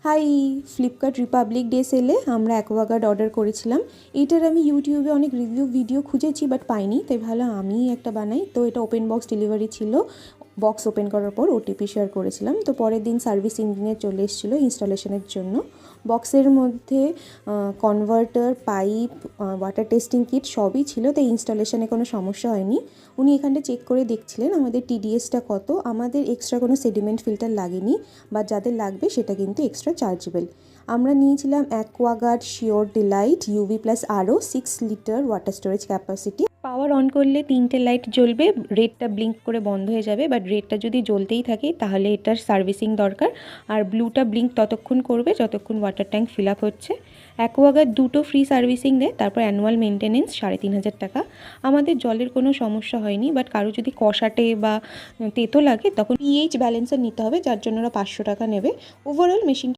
High, Flipkart Republic day সেলে আমরা Aquaguard order করেছিলাম। এইটার আমি ইউটিউবে অনেক রিভিউ ভিডিও খুঁজেছি বাট পাইনি, তাই ভাবলাম আমি একটা বানাই। তো এটা ওপেন বক্স ডেলিভারি ছিল। বক্স ওপেন করার পর ওটিপি শেয়ার করেছিলাম। তো পরের দিন সার্ভিস ইঞ্জিনিয়ার চলে এসেছিলো ইনস্টলেশনের জন্য। বক্সের মধ্যে converter, pipe, water testing kit সবই ছিল, তাই ইনস্টলেশনে কোনো সমস্যা হয়নি। উনি এখানটা চেক করে দেখছিলেন আমাদের টিডিএসটা কত। আমাদের এক্সট্রা কোনো সেডিমেন্ট ফিল্টার লাগেনি, বা যাদের লাগবে সেটা কিন্তু এক্সট্রা চার্জেবল। আমরা নিয়েছিলাম Aquaguard sure delight UV plus আরও 6 litre water storage capacity. Power on করলে 3টে লাইট জ্বলবে, রেডটা ব্লিঙ্ক করে বন্ধ হয়ে যাবে, বাট রেডটা যদি জ্বলতেই থাকে তাহলে এটার সার্ভিসিং দরকার। আর ব্লুটা ব্লিঙ্ক ততক্ষণ করবে যতক্ষণ ওয়াটার ট্যাঙ্ক ফিল আপ হচ্ছে। অ্যাকোয়াগার্ড 2টো ফ্রি সার্ভিসিং দেয়, তারপর অ্যানুয়াল মেনটেনেন্স 3,500 টাকা। আমাদের জলের কোনো সমস্যা হয়নি, বাট কারো যদি কষাটে বা তেতো লাগে তখন পিএইচ ব্যালেন্সার নিতে হবে, যার জন্য ওরা 500 টাকা নেবে। Overall machine